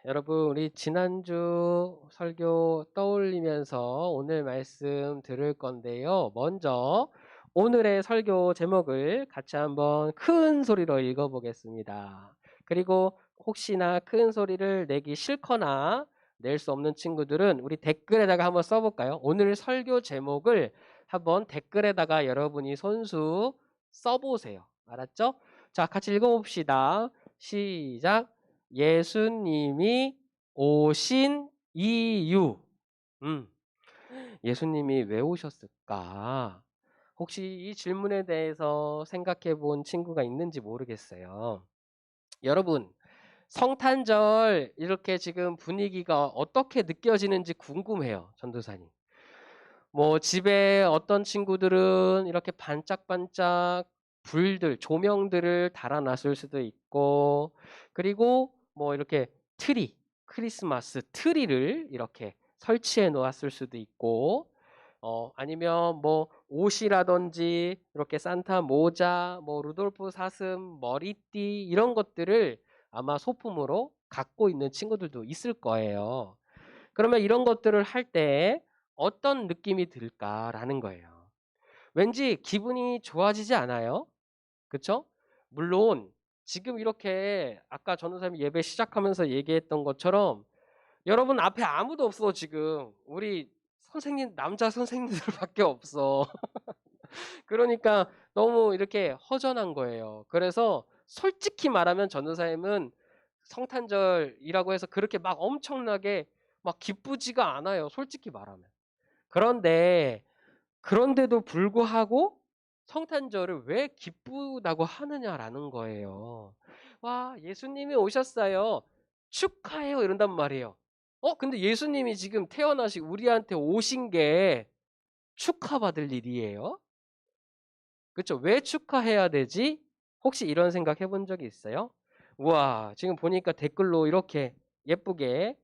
여러분, 우리 지난주 설교 떠올리면서 오늘 말씀 들을 건데요. 먼저 오늘의 설교 제목을 같이 한번 큰 소리로 읽어보겠습니다. 그리고 혹시나 큰 소리를 내기 싫거나 낼 수 없는 친구들은 우리 댓글에다가 한번 써볼까요? 오늘 설교 제목을 한번 댓글에다가 여러분이 손수 써보세요. 알았죠? 자, 같이 읽어봅시다. 시작. 예수님이 오신 이유. 음, 예수님이 왜 오셨을까? 혹시 이 질문에 대해서 생각해 본 친구가 있는지 모르겠어요. 여러분, 성탄절 이렇게 지금 분위기가 어떻게 느껴지는지 궁금해요, 전도사님. 뭐 집에 어떤 친구들은 이렇게 반짝반짝 불들, 조명들을 달아놨을 수도 있고, 그리고 뭐 이렇게 트리, 크리스마스 트리를 이렇게 설치해 놓았을 수도 있고, 아니면 뭐 옷이라든지 이렇게 산타 모자, 뭐 루돌프 사슴, 머리띠 이런 것들을 아마 소품으로 갖고 있는 친구들도 있을 거예요. 그러면 이런 것들을 할 때 어떤 느낌이 들까라는 거예요. 왠지 기분이 좋아지지 않아요? 그쵸? 물론 지금 이렇게 아까 전도사님이 예배 시작하면서 얘기했던 것처럼 여러분 앞에 아무도 없어 지금. 우리 선생님 남자 선생님들밖에 없어. 그러니까 너무 이렇게 허전한 거예요. 그래서 솔직히 말하면 전도사님은 성탄절이라고 해서 그렇게 막 엄청나게 막 기쁘지가 않아요. 솔직히 말하면. 그런데 그런데도 불구하고 성탄절을 왜 기쁘다고 하느냐라는 거예요. 와, 예수님이 오셨어요. 축하해요. 이런단 말이에요. 근데 예수님이 지금 태어나시고 우리한테 오신 게 축하받을 일이에요? 그쵸? 왜 축하해야 되지? 혹시 이런 생각 해본 적이 있어요? 우와, 지금 보니까 댓글로 이렇게 예쁘게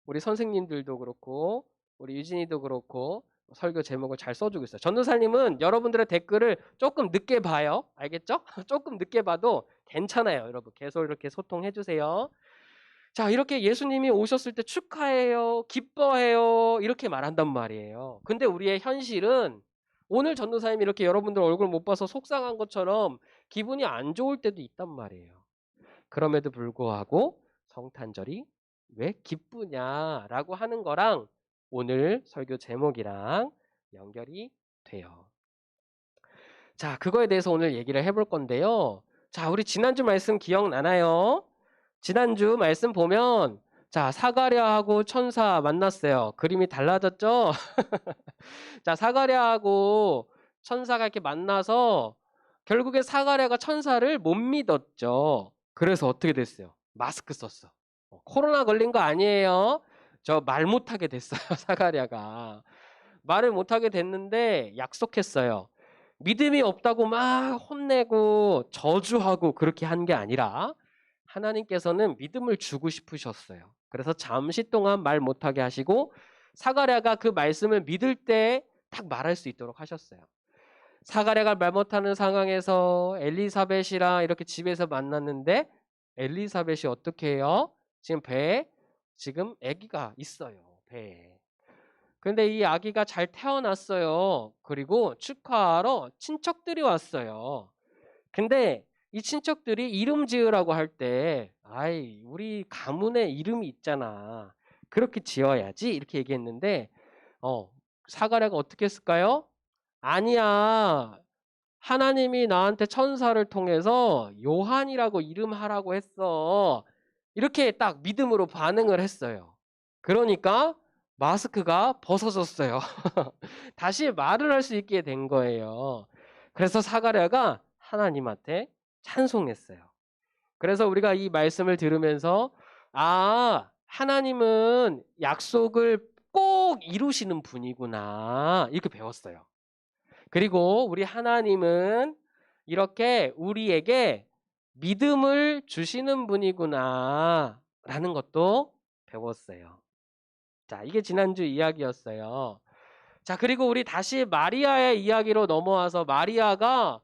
우리 선생님들도 그렇고 우리 유진이도 그렇고 설교 제목을 잘 써주고 있어요. 전도사님은 여러분들의 댓글을 조금 늦게 봐요. 알겠죠? 조금 늦게 봐도 괜찮아요. 여러분 계속 이렇게 소통해 주세요. 자, 이렇게 예수님이 오셨을 때 축하해요, 기뻐해요 이렇게 말한단 말이에요. 근데 우리의 현실은 오늘 전도사님이 이렇게 여러분들 얼굴 못 봐서 속상한 것처럼 기분이 안 좋을 때도 있단 말이에요. 그럼에도 불구하고 성탄절이 왜 기쁘냐라고 하는 거랑 오늘 설교 제목이랑 연결이 돼요. 자, 그거에 대해서 오늘 얘기를 해볼 건데요. 자, 우리 지난주 말씀 기억나나요? 지난주 말씀 보면 자, 사가랴하고 천사 만났어요. 그림이 달라졌죠? 자, 사가랴하고 천사가 이렇게 만나서 결국에 사가랴가 천사를 못 믿었죠. 그래서 어떻게 됐어요? 마스크 썼어. 코로나 걸린 거 아니에요. 저 말 못하게 됐어요. 사가랴가. 말을 못하게 됐는데 약속했어요. 믿음이 없다고 막 혼내고 저주하고 그렇게 한 게 아니라 하나님께서는 믿음을 주고 싶으셨어요. 그래서 잠시 동안 말 못하게 하시고 사가랴가 그 말씀을 믿을 때 딱 말할 수 있도록 하셨어요. 사가랴가 말 못하는 상황에서 엘리사벳이랑 이렇게 집에서 만났는데 엘리사벳이 어떻게 해요? 지금 배에 지금 아기가 있어요. 배에. 근데 이 아기가 잘 태어났어요. 그리고 축하하러 친척들이 왔어요. 근데 이 친척들이 이름 지으라고 할 때, 아이, 우리 가문에 이름이 있잖아. 그렇게 지어야지. 이렇게 얘기했는데, 사가랴가 어떻게 했을까요? 아니야. 하나님이 나한테 천사를 통해서 요한이라고 이름하라고 했어. 이렇게 딱 믿음으로 반응을 했어요. 그러니까 마스크가 벗어졌어요. 다시 말을 할 수 있게 된 거예요. 그래서 사가랴가 하나님한테 찬송했어요. 그래서 우리가 이 말씀을 들으면서 하나님은 약속을 꼭 이루시는 분이구나 이렇게 배웠어요. 그리고 우리 하나님은 이렇게 우리에게 믿음을 주시는 분이구나 라는 것도 배웠어요. 자, 이게 지난주 이야기였어요. 자, 그리고 우리 다시 마리아의 이야기로 넘어와서 마리아가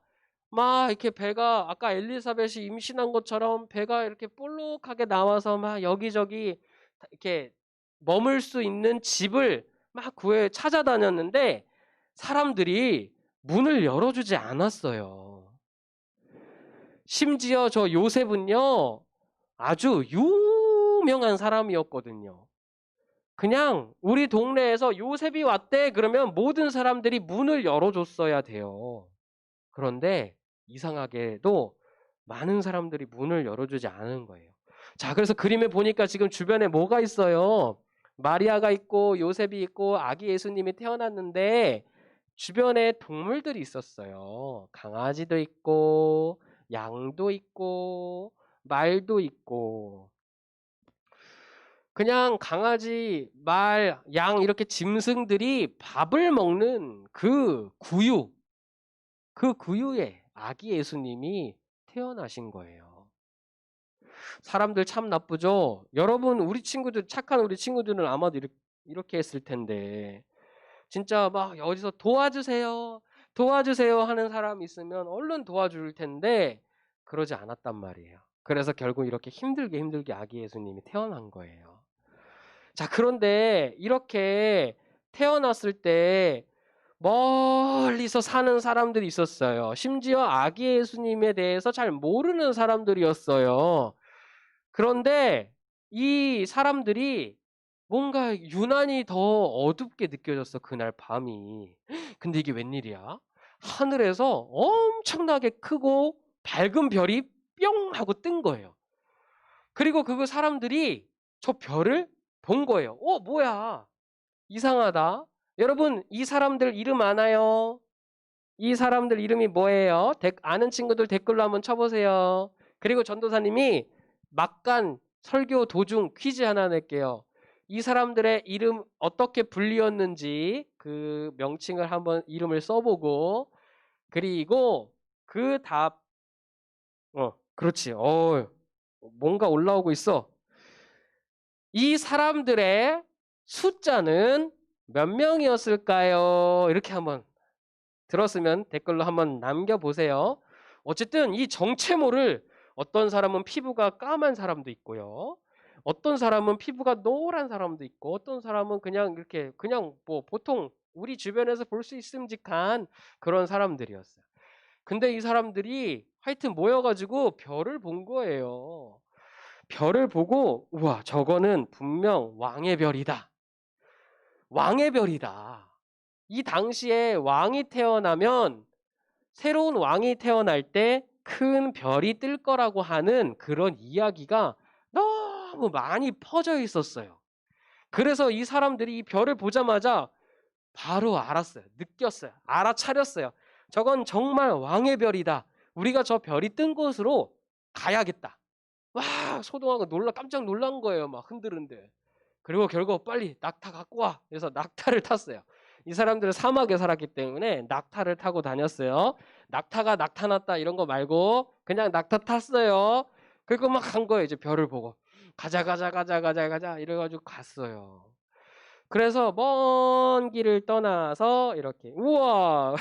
막 이렇게 배가 아까 엘리사벳이 임신한 것처럼 배가 이렇게 볼록하게 나와서 막 여기저기 이렇게 머물 수 있는 집을 막 찾아다녔는데 사람들이 문을 열어주지 않았어요. 심지어 저 요셉은요, 아주 유명한 사람이었거든요. 그냥 우리 동네에서 요셉이 왔대 그러면 모든 사람들이 문을 열어줬어야 돼요. 그런데 이상하게도 많은 사람들이 문을 열어주지 않은 거예요. 자, 그래서 그림에 보니까 지금 주변에 뭐가 있어요? 마리아가 있고 요셉이 있고 아기 예수님이 태어났는데 주변에 동물들이 있었어요. 강아지도 있고 양도 있고 말도 있고. 그냥 강아지, 말, 양 이렇게 짐승들이 밥을 먹는 그 구유에 아기 예수님이 태어나신 거예요. 사람들 참 나쁘죠? 여러분, 착한 우리 친구들은 아마도 이렇게 했을 텐데, 진짜 막 어디서 도와주세요, 도와주세요 하는 사람 있으면 얼른 도와줄 텐데, 그러지 않았단 말이에요. 그래서 결국 이렇게 힘들게 아기 예수님이 태어난 거예요. 자, 그런데 이렇게 태어났을 때 멀리서 사는 사람들이 있었어요. 심지어 아기 예수님에 대해서 잘 모르는 사람들이었어요. 그런데 이 사람들이 뭔가 유난히 더 어둡게 느껴졌어, 그날 밤이. 근데 이게 웬일이야? 하늘에서 엄청나게 크고 밝은 별이 뿅 하고 뜬 거예요. 그리고 그 사람들이 저 별을 본 거예요. 뭐야? 이상하다. 여러분, 이 사람들 이름 아나요? 이 사람들 이름이 뭐예요? 아는 친구들 댓글로 한번 쳐보세요. 그리고 전도사님이 막간 설교 도중 퀴즈 하나 낼게요. 이 사람들의 이름 어떻게 불리었는지 그 명칭을 한번 이름을 써보고, 그리고 그 답, 그렇지. 뭔가 올라오고 있어. 이 사람들의 숫자는 몇 명이었을까요? 이렇게 한번 들었으면 댓글로 한번 남겨보세요. 어쨌든 이 정체모를 어떤 사람은 피부가 까만 사람도 있고요. 어떤 사람은 피부가 노란 사람도 있고 어떤 사람은 그냥 이렇게 그냥 뭐 보통 우리 주변에서 볼 수 있음직한 그런 사람들이었어요. 근데 이 사람들이 하여튼 모여가지고 별을 본 거예요. 별을 보고 우와, 저거는 분명 왕의 별이다. 왕의 별이다. 이 당시에 왕이 태어나면 새로운 왕이 태어날 때 큰 별이 뜰 거라고 하는 그런 이야기가 너무 많이 퍼져 있었어요. 그래서 이 사람들이 이 별을 보자마자 바로 알았어요. 느꼈어요. 알아차렸어요. 저건 정말 왕의 별이다. 우리가 저 별이 뜬 곳으로 가야겠다. 와, 소동하고 깜짝 놀란 거예요. 막 흔들흔들. 그리고 결국 빨리 낙타 갖고 와. 그래서 낙타를 탔어요. 이 사람들은 사막에 살았기 때문에 낙타를 타고 다녔어요. 낙타가 나타났다 이런 거 말고 그냥 낙타 탔어요. 그리고 막 간 거예요. 이제 별을 보고. 가자 이래가지고 갔어요. 그래서 먼 길을 떠나서 이렇게 우와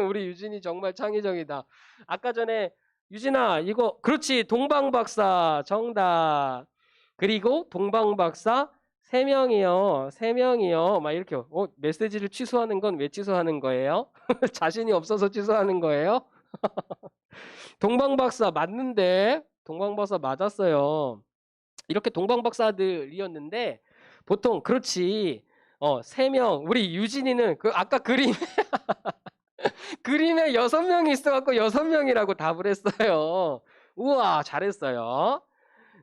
우리 유진이 정말 창의적이다. 아까 전에 유진아 이거 그렇지 동방박사 정답. 그리고 동방박사 3명이요. 3명이요. 막 이렇게 메시지를 취소하는 건 왜 취소하는 거예요? 자신이 없어서 취소하는 거예요? 동방박사 맞는데 동방박사 맞았어요. 이렇게 동방박사들이었는데 보통 그렇지 3명 우리 유진이는 그 아까 그림에 6명이 있어갖고 6명이라고 답을 했어요. 우와 잘했어요.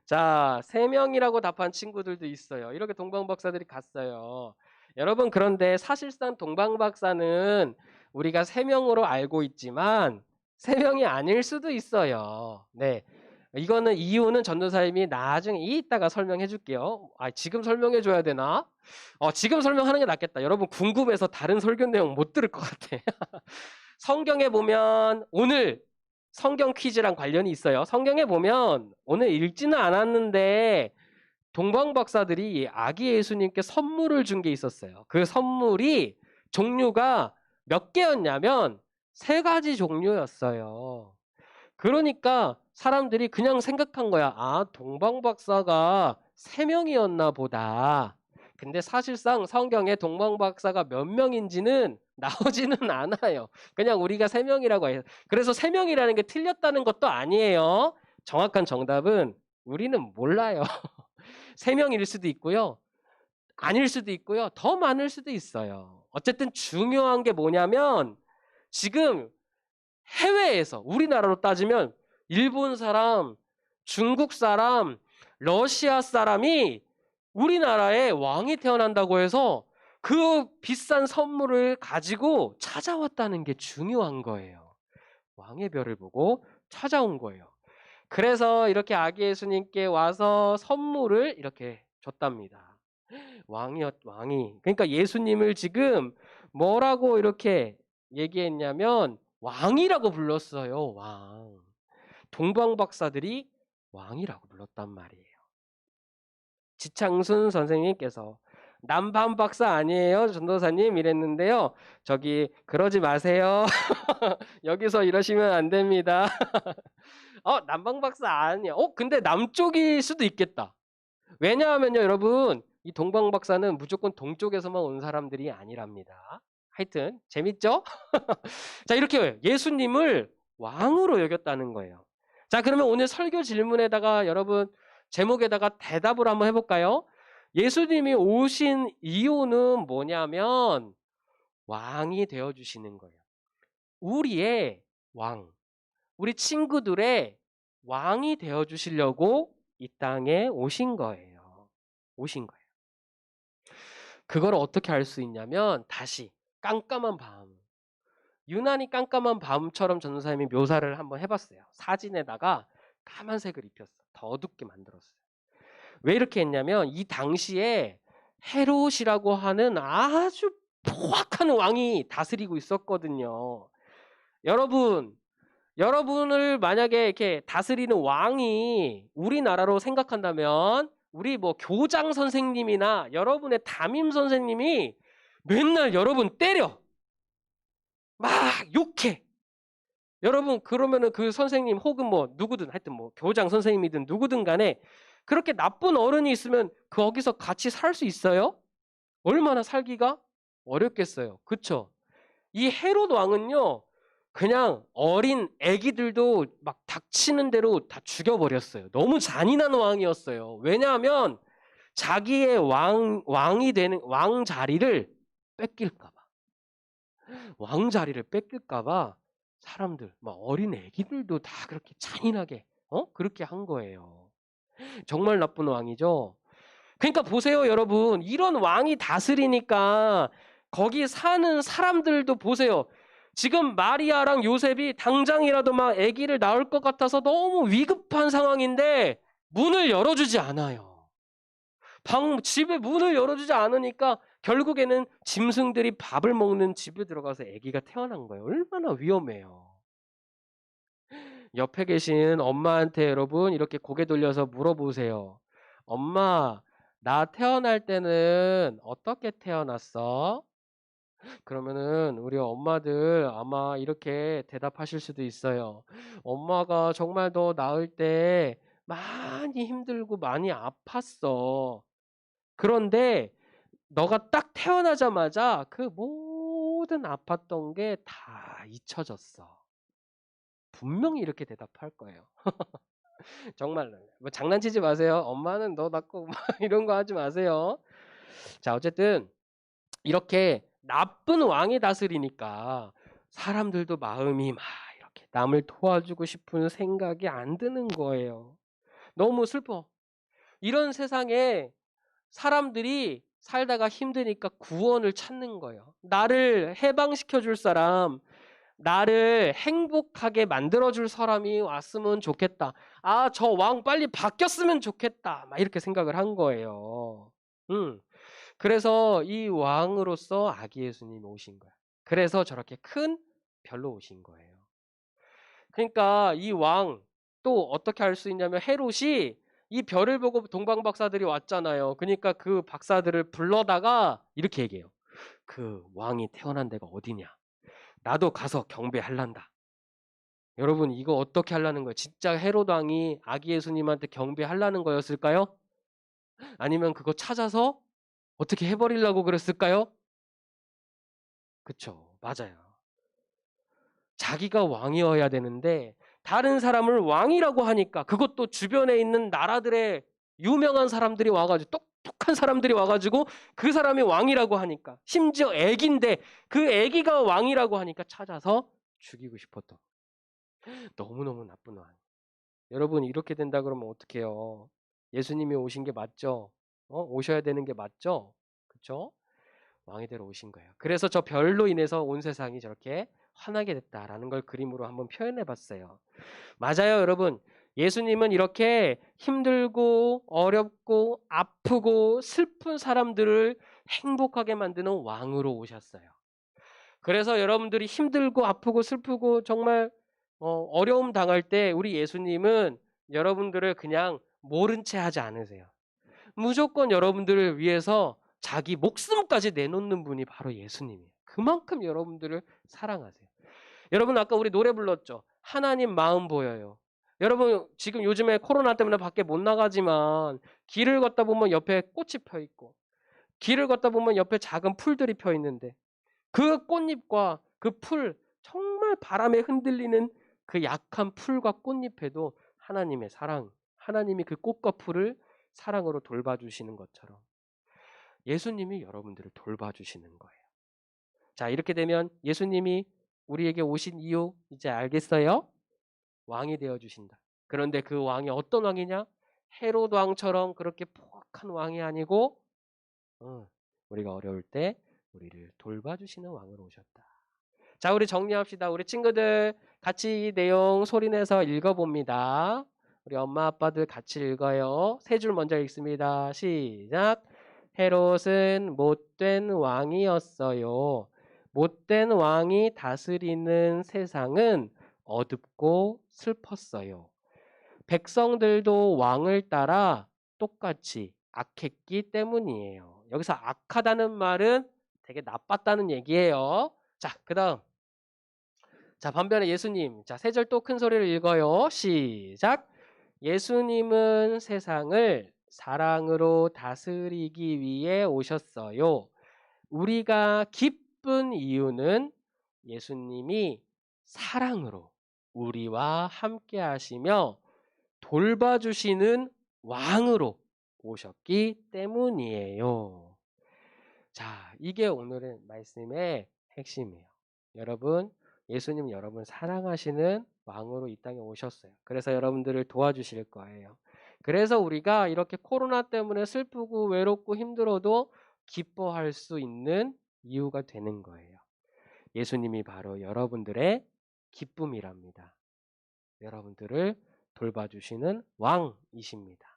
자 3명이라고 답한 친구들도 있어요. 이렇게 동방박사들이 갔어요. 여러분 그런데 사실상 동방박사는 우리가 3명으로 알고 있지만 3명이 아닐 수도 있어요. 네. 이거는 이유는 전도사님이 나중에 이따가 설명해 줄게요. 지금 설명해 줘야 되나? 지금 설명하는 게 낫겠다. 여러분 궁금해서 다른 설교 내용 못 들을 것 같아. 성경에 보면 오늘 성경 퀴즈랑 관련이 있어요. 성경에 보면 오늘 읽지는 않았는데 동방박사들이 아기 예수님께 선물을 준 게 있었어요. 그 선물이 종류가 몇 개였냐면 3가지 종류였어요. 그러니까 사람들이 그냥 생각한 거야. 동방박사가 3명이었나 보다. 근데 사실상 성경에 동방박사가 몇 명인지는 나오지는 않아요. 그냥 우리가 3명이라고 해요. 그래서 3명이라는 게 틀렸다는 것도 아니에요. 정확한 정답은 우리는 몰라요. 3명일 수도 있고요. 아닐 수도 있고요. 더 많을 수도 있어요. 어쨌든 중요한 게 뭐냐면 지금 해외에서 우리나라로 따지면 일본 사람, 중국 사람, 러시아 사람이 우리나라에 왕이 태어난다고 해서 그 비싼 선물을 가지고 찾아왔다는 게 중요한 거예요. 왕의 별을 보고 찾아온 거예요. 그래서 이렇게 아기 예수님께 와서 선물을 이렇게 줬답니다. 왕이. 그러니까 예수님을 지금 뭐라고 이렇게 얘기했냐면 왕이라고 불렀어요. 왕. 동방박사들이 왕이라고 불렀단 말이에요. 지창순 선생님께서 남방 박사 아니에요, 전도사님 이랬는데요. 저기 그러지 마세요. 여기서 이러시면 안 됩니다. 남방 박사 아니야. 근데 남쪽일 수도 있겠다. 왜냐하면요, 여러분, 이 동방 박사는 무조건 동쪽에서만 온 사람들이 아니랍니다. 하여튼 재밌죠? 자, 이렇게 예수님을 왕으로 여겼다는 거예요. 자, 그러면 오늘 설교 질문에다가 여러분 제목에다가 대답을 한번 해볼까요? 예수님이 오신 이유는 뭐냐면 왕이 되어주시는 거예요. 우리의 왕, 우리 친구들의 왕이 되어주시려고 이 땅에 오신 거예요. 오신 거예요. 그걸 어떻게 알 수 있냐면 다시 깜깜한 밤, 유난히 깜깜한 밤처럼 전도사님이 묘사를 한번 해봤어요. 사진에다가 까만색을 입혔어. 더 어둡게 만들었어요. 왜 이렇게 했냐면 이 당시에 헤롯이라고 하는 아주 포악한 왕이 다스리고 있었거든요. 여러분을 만약에 이렇게 다스리는 왕이 우리나라로 생각한다면 우리 뭐 교장 선생님이나 여러분의 담임 선생님이 맨날 여러분 때려. 막 욕해. 여러분 그러면은 그 선생님 혹은 뭐 누구든 하여튼 뭐 교장 선생님이든 누구든 간에 그렇게 나쁜 어른이 있으면 거기서 같이 살 수 있어요? 얼마나 살기가 어렵겠어요. 그쵸? 이 헤롯 왕은요. 그냥 어린 애기들도 막 닥치는 대로 다 죽여버렸어요. 너무 잔인한 왕이었어요. 왜냐하면 자기의 왕이 되는 왕 자리를 뺏길까봐. 왕 자리를 뺏길까봐 사람들, 막 어린 애기들도 다 그렇게 잔인하게 그렇게 한 거예요. 정말 나쁜 왕이죠. 그러니까 보세요, 여러분. 이런 왕이 다스리니까 거기 사는 사람들도 보세요. 지금 마리아랑 요셉이 당장이라도 막 아기를 낳을 것 같아서 너무 위급한 상황인데 문을 열어주지 않아요. 집에 문을 열어주지 않으니까 결국에는 짐승들이 밥을 먹는 집에 들어가서 아기가 태어난 거예요. 얼마나 위험해요. 옆에 계신 엄마한테 여러분 이렇게 고개 돌려서 물어보세요. 엄마, 나 태어날 때는 어떻게 태어났어? 그러면은 우리 엄마들 아마 이렇게 대답하실 수도 있어요. 엄마가 정말 너 낳을 때 많이 힘들고 많이 아팠어. 그런데 너가 딱 태어나자마자 그 모든 아팠던 게 다 잊혀졌어. 분명히 이렇게 대답할 거예요. 정말로. 뭐 장난치지 마세요. 엄마는 너 낳고 막 이런 거 하지 마세요. 자, 어쨌든 이렇게 나쁜 왕이 다스리니까 사람들도 마음이 막 이렇게 남을 도와주고 싶은 생각이 안 드는 거예요. 너무 슬퍼. 이런 세상에 사람들이 살다가 힘드니까 구원을 찾는 거예요. 나를 해방시켜 줄 사람, 나를 행복하게 만들어줄 사람이 왔으면 좋겠다. 저 왕 빨리 바뀌었으면 좋겠다. 막 이렇게 생각을 한 거예요. 그래서 이 왕으로서 아기 예수님이 오신 거야. 그래서 저렇게 큰 별로 오신 거예요. 그러니까 이 왕 또 어떻게 알 수 있냐면 헤롯이 이 별을 보고 동방 박사들이 왔잖아요. 그러니까 그 박사들을 불러다가 이렇게 얘기해요. 그 왕이 태어난 데가 어디냐? 나도 가서 경배할란다. 여러분 이거 어떻게 하려는 거예요? 진짜 헤롯 왕이 아기 예수님한테 경배하려는 거였을까요? 아니면 그거 찾아서 어떻게 해버리려고 그랬을까요? 그쵸. 맞아요. 자기가 왕이어야 되는데 다른 사람을 왕이라고 하니까 그것도 주변에 있는 나라들의 유명한 사람들이 와가지고 똑똑한 사람들이 와가지고 그 사람이 왕이라고 하니까 심지어 애기인데 그 애기가 왕이라고 하니까 찾아서 죽이고 싶었던 너무너무 나쁜 왕. 여러분 이렇게 된다 그러면 어떡해요? 예수님이 오신 게 맞죠? 오셔야 되는 게 맞죠? 그쵸? 왕이 되러 오신 거예요. 그래서 저 별로 인해서 온 세상이 저렇게 화나게 됐다라는 걸 그림으로 한번 표현해 봤어요. 맞아요, 여러분. 예수님은 이렇게 힘들고 어렵고 아프고 슬픈 사람들을 행복하게 만드는 왕으로 오셨어요. 그래서 여러분들이 힘들고 아프고 슬프고 정말 어려움 당할 때 우리 예수님은 여러분들을 그냥 모른 채 하지 않으세요. 무조건 여러분들을 위해서 자기 목숨까지 내놓는 분이 바로 예수님이에요. 그만큼 여러분들을 사랑하세요. 여러분 아까 우리 노래 불렀죠. 하나님 마음 보여요. 여러분 지금 요즘에 코로나 때문에 밖에 못 나가지만 길을 걷다 보면 옆에 꽃이 펴 있고 길을 걷다 보면 옆에 작은 풀들이 펴 있는데 그 꽃잎과 그 풀 정말 바람에 흔들리는 그 약한 풀과 꽃잎에도 하나님의 사랑, 하나님이 그 꽃과 풀을 사랑으로 돌봐주시는 것처럼 예수님이 여러분들을 돌봐주시는 거예요. 자, 이렇게 되면 예수님이 우리에게 오신 이유 이제 알겠어요? 왕이 되어 주신다. 그런데 그 왕이 어떤 왕이냐? 헤롯 왕처럼 그렇게 포악한 왕이 아니고 우리가 어려울 때 우리를 돌봐주시는 왕으로 오셨다. 자, 우리 정리합시다. 우리 친구들 같이 이 내용 소리내서 읽어봅니다. 우리 엄마 아빠들 같이 읽어요. 세 줄 먼저 읽습니다. 시작. 헤롯은 못된 왕이었어요. 못된 왕이 다스리는 세상은 어둡고 슬펐어요. 백성들도 왕을 따라 똑같이 악했기 때문이에요. 여기서 악하다는 말은 되게 나빴다는 얘기예요. 자, 그 다음. 자, 반면에 예수님. 자, 세 절 또 큰 소리를 읽어요. 시작. 예수님은 세상을 사랑으로 다스리기 위해 오셨어요. 우리가 기쁜 이유는 예수님이 사랑으로 우리와 함께 하시며 돌봐주시는 왕으로 오셨기 때문이에요. 자, 이게 오늘의 말씀의 핵심이에요. 여러분, 예수님 여러분 사랑하시는 왕으로 이 땅에 오셨어요. 그래서 여러분들을 도와주실 거예요. 그래서 우리가 이렇게 코로나 때문에 슬프고 외롭고 힘들어도 기뻐할 수 있는 이유가 되는 거예요. 예수님이 바로 여러분들의 기쁨이랍니다. 여러분들을 돌봐주시는 왕이십니다.